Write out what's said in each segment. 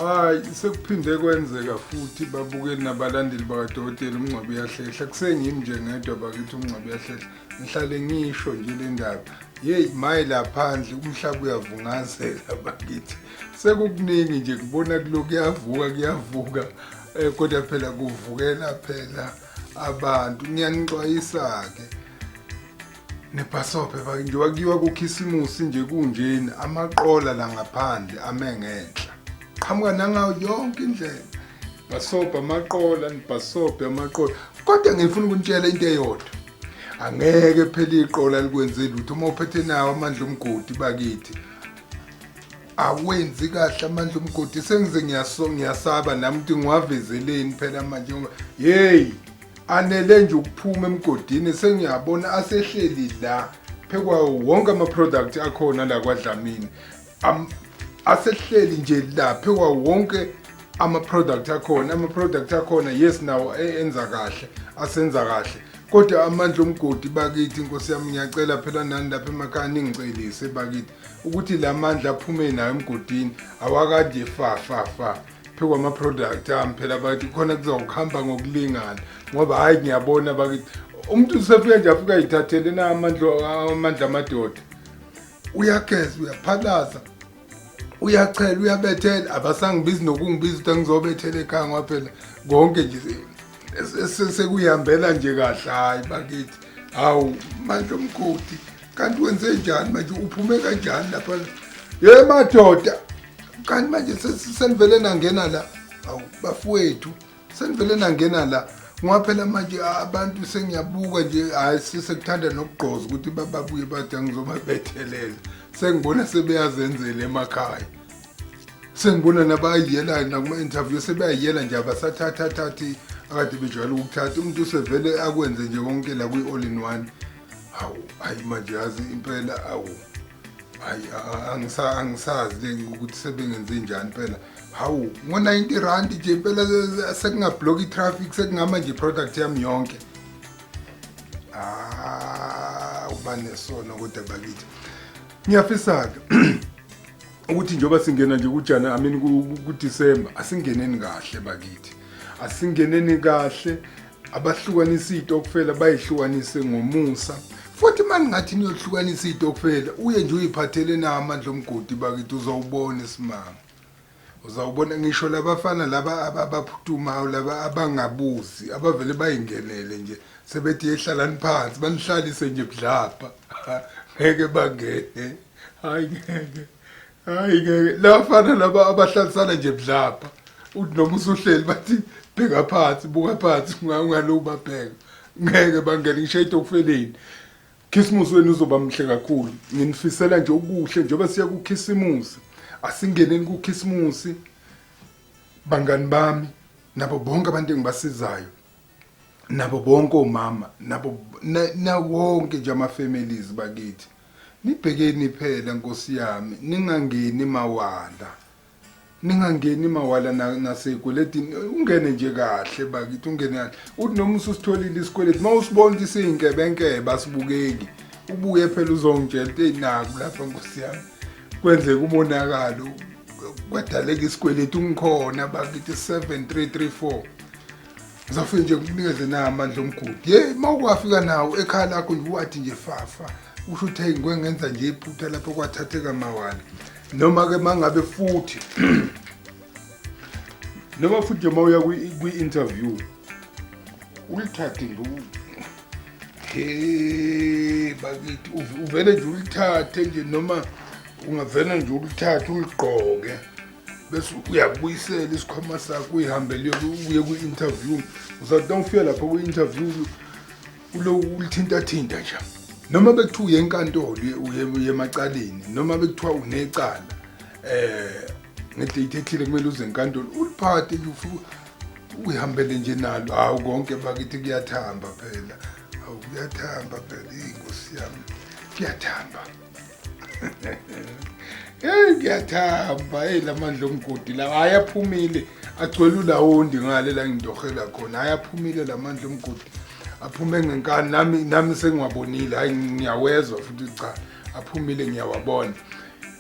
Hayi sekuphinde kwenzeka futhi babukeli nabalandeli bakadokotela uMngcwabo uyahlehla kusengimi nje ngedwa bakithi uMngcwabo uyahlehla ngihlale ngisho nje le ndaba hey maye laphandle umhlaba uyavungazela bakithi sekukuningi nje kubona kulo kuyavuka kodwa phela kuvukela phela abantu ngiyanixwayisa ke nebhasophe bakithi nje wakiwa kukhisimusi nje kunjeni amaqola la ngaphandle amengenhla qhamuka nangayo yonke indlela basobha amaqola nibhasobhe amaqola kodwa ngifuna ukunitshela into eyodwa angeke phela iqola likwenze lutho uma uphethe nawo amandla omgodi bakithi awenzi kahle amandla omgodi sengize ngiyasaba nami ukuthi ngiwavezeleni phela manje hey anele nje ukuphuma emgodini sengiyabona asehleli la phekwa wonke ama product akhona la kwaDlamini asehleli nje lapho wonke ama product akhona yes nawo enza kahle asenza kahle kodwa amandla omgodi bakithi inkosi yami ngiyacela phela nani lapha emakhaya ningicelise bakithi ukuthi lamandla aphume nayo emgodini awakade fa phekwa ama product phela bakithi khona kuzokuhamba ngokulingana ngoba hayi ngiyabona bakithi umuntu usefika nje afika yithathele na amandla amadoda uyageza uyaphalaza uyachela uyabethela abasangibizi nokungibiza ukuthi ngizobethela ekhaya ngaphela konke nje sekuyihambela nje kahle hayi bakithi hawu manje omgodi kanti wenze njani manje uphume kanjani lapha ye madoda kanti manje senivele nangena la awu bafowethu senivele nangena la ngaphela manje abantu sengiyabuka nje hayi sisekuthanda nokugqoza ukuthi babuye bathi ngizobabethelela sengibona sebeyazenzela emakhaya sengibona nabayiyela nakuma interview sebeyayela nje abasathathathi akade bejwayele ukuthatha umuntu usevele akwenze nje konke la kwi all in one hawu hayi manje yazi impela hawu hayi angisazi ukuthi sebengenze njani phela hawu ngo90 rand nje phela sekungablock itraffic sekungama nje product yami yonke ubanesona kodwa bakithi ngiyafisa ke ukuthi njoba singena nje kuJanuary kuDecember asingeneni kahle bakithi asingeneni kahle abahlukanisa izitokufela bayihlukanise ngomusa futhi manje ngathi niyohlukanisa izitokufela uye nje uyiphathele na amandla omgodi bakithi uzawubona isimanga uzawubona ngisho labafana laba abaphuthumayo laba abangabuzi abavele bayingenele nje sebethi ehlalani phansi banihlalise nje budlapha ngeke bangene hayi ngeke labafana laba abahlalisana nje budlapha uthi noma usuhleli bathi bheka phansi buka phansi ungaloba bheka ngeke bangene ngisho etokufeleni Christmas wenu uzoba mhle kakhulu nginifisela nje okuhle njengoba siya kukhisimusi asingeneni kukhisimusi bangani bami nabo bonke abantu engibasizayo nabo bonke omama nabo na wonke nje ama families bakithi nibhekeni phela Nkosi yami ningangeni mawala nasekweletini ungene nje kahle bakithi ungene kahle uthi noma usitholile isikweleti mawusibona ukuthi siyinkebenkebe basibukeki ubuye phela uzongitshela ukuthi naku lapha Nkosi yami kwenzeka umonakalo kwadaleka isikweleti ungikhona bakithi 7334 ngizofika nje ukunikeze na amandla omgodi hey mawukwafika nawo ekhaya lakho nje wathi nje fafa usho ukuthi hey ngikwenza nje iphutha lapho kwathatheka mawala noma ke mangabe futhi noma futhi mawuya kwi-interview ulithathe nje hey bakithi uvele nje ulithathe nje noma ungavela nje ulithathe uligqoke bese uyabuyisela isikhwama sakho uyihambele uye kwi-interview uzathi ufika lapha kwi-interview ulithinta nje noma bekuthiwa uye enkantolo uye emacaleni noma bekuthiwa unecala ngedate ethile kumele uze enkantolo uliphathe nje uyihambele nje nalo hawu konke bakithi kuyathamba phela hawu kuyathamba phela inkosi yami kuyathamba hey kuyathamba hey lamandla omgodi la ayaphumile agcwele ulawondi ngale la ngidohela khona ayaphumile lamandla omgodi aphume ngenkani nami sengiwabonile hayi ngiyawezwa futhi cha aphumile ngiyawabona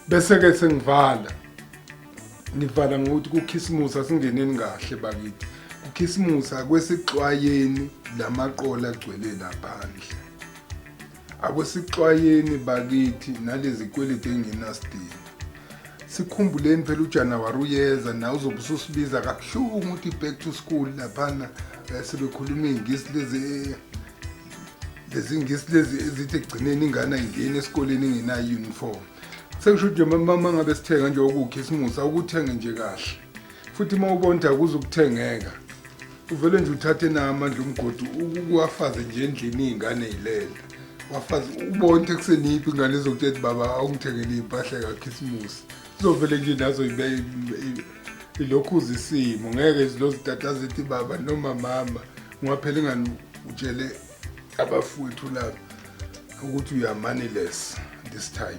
bese ke sengivala ngivala ngokuthi kukhisimusi asingeneni kahle bakithi. Kukhisimusi akwesixwayeni lamaqola agcwele laphandle. Akwesixwayeni bakithi nalezi kweleti engenasidingo. Sikhumbuleni phela uJanuwari uyeza na uzobe ususibiza kabuhlungu ukuthi back to school laphana sebekhuluma ingisi lezi ezithi egcineni ingane ayingeni esikoleni ingenayo uniform. Sengisho nje mama ngabe sithenga nje ukukhisimusi awukuthenge nje kahle. Futhi mawubona akuzukuthengeka. Uvele nje uthathe na Amandla umgodi ukuwafaze nje endlini izingane ezilele. Wafazi ubonke kuseniphi ingane ezokuthetha baba awungithengele impahla kaKhisimusi. Sizovele nje nazo ibe ilokhu uzisimo ngeke zilozitata zithi baba noma mama ngaphela ingane utshele abafowethu labo ukuthi you are moneyless this time.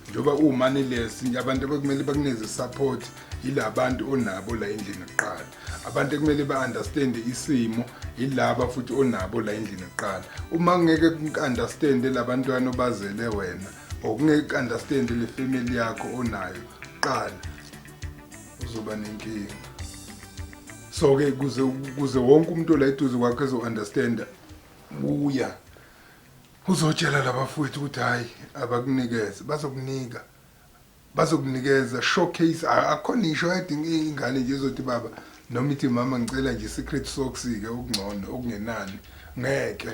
Njoba umonneyless nje abantu abakumele bakuneze support yilabantu onabo la endlini eqala. Abantu ekumele ba-understand isimo yilaba futhi onabo la endlini eqala. Uma ngeke ku-understand labantwana obazele wena okungeke understand le family yakho onayo qala uzoba nenkinga. So ke kuze wonke umuntu la eduze kwakhe ezo-understand buya uzotshela labafowethu ukuthi hayi abakunikeze bazokunikeza showcase akhona isho edinga ingane nje ezothi baba noma ithi mama ngicela nje secret socks ke okungcono okungenani ngeke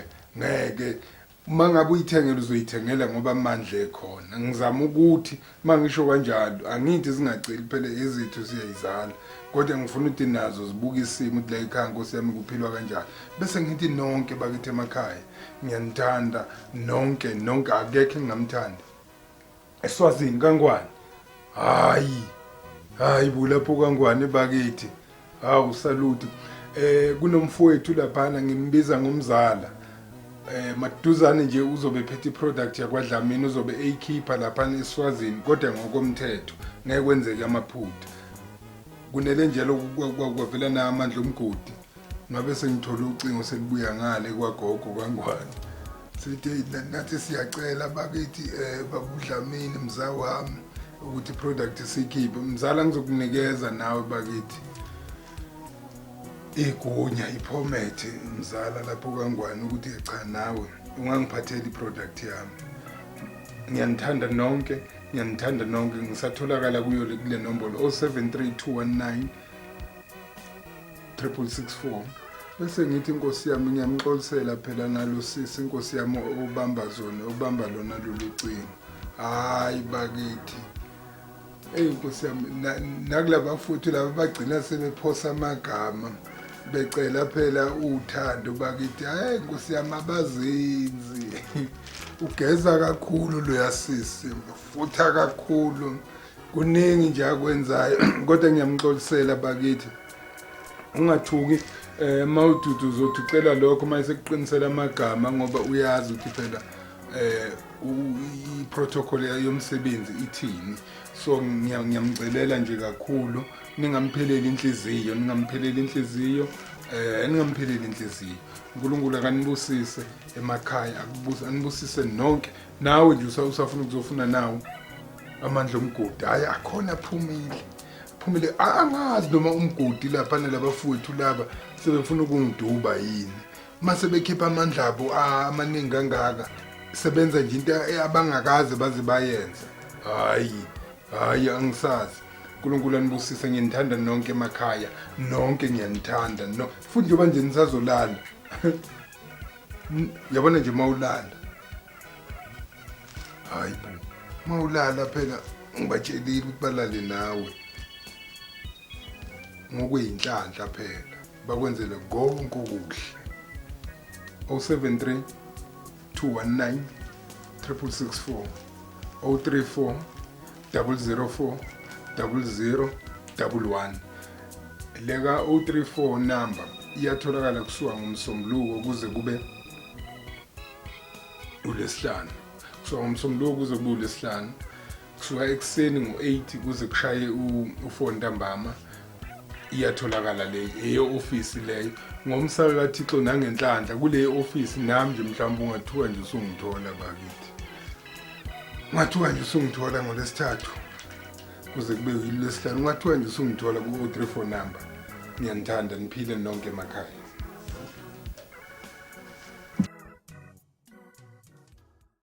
mangabe uyithengela uzoyithengela ngoba Amandla ekhona. Ngizama ukuthi mangisho kanjalo angithi singaceli phela izithu siyayizala kodwa ngifuna ukuthi nazo zibuka isimo ukuthi la ekhaya Nkosi yami kuphilwa kanjani. Bese ngithi nonke bakithi emakhaya ngiyanithanda nonke akekho engingamthandi. Eswazini kaNgwane hayi bulapho kaNgwane bakithi hawu salute. Kunomfowethu laphana ngimbiza ngomzala. Maduzane nje uzobe phethe iproduct yakwaDlamini uzobe eyikhipha laphana eSwazini kodwa ngokomthetho ngeke kwenzeke amaphutha. Kunele njalo kwavela na Amandla umgodi ngabe sengithola ucingo selibuya ngale kwagogo kaNgwane sithi nathi siyacela bakithi babuDlamini mza wami ukuthi iproduct sikhiphe mzala ngizokunikeza nawe bakithi igunya iphomethe mzala lapho kaNgwane ukuthi cha nawe ungangiphathela iproduct yami. Ngiyanithanda nonke ngisatholakala kuyo le nombolo 073219 664. Bese ngithi Nkosi yami ngiyamxolisela phela nalo sisi Nkosi yami obamba lona lolu cingo. Hayi bakithi Nkosi yami nakulaba futhi laba bagcina sebephosa amagama becela phela uthando bakithi. Hayi Nkosi yami abazinzi ugeza kakhulu lo yasisi futha kakhulu kuningi nje akwenzayo kodwa ngiyamxolisela bakithi ungathuki mawududu uzothi ucela lokho mase kuqinisela amagama ngoba uyazi ukuthi phela iprotocol yomsebenzi ithini. So ngiyamcelela nje kakhulu ningampheleli inhliziyo uNkulunkulu akanibusise emakhaya anibusise nonke. Nawe nje usafuna ukuzofuna nawe Amandla umgodi hayi akhona aphumile angazi noma umgodi lapha nalabafowethu laba sebefuna ukungiduba yini mase bekhipha amandla abo amaningi kangaka sebenza nje into abangakaze baze bayenza. Hayi angisazi. uNkulunkulu anibusise ngiyanithanda nonke emakhaya nonke ngiyanithanda futhi njengoba nje nisazolala yabona nje mawulala hayi mawulala phela ngibatshelile ukuthi balale nawe ngokuyinhlanhla phela bakwenzele konke okuhle. 073 219 664 034 004 0011 lega 034 number iyatholakala kusuka ngomsombuluko kuze kube uLesihlanu. Kusuka ngomsombuluko kuze kube uLesihlanu kusuka ekseni ngo8 kuze kushaye u4 ntambama iyatholakala leyo office leyo ngomsaka kaThixo nangenhlanhla kule office nami nje mhlawumbe ungathuka nje usungithola bakithi. Ngathuka nje usungithola ngoLesithathu kuze kube yilo lesihlanu. Ungathiwa nje usungithola ku-034 number. Ngiyanithanda niphile nonke emakhaya.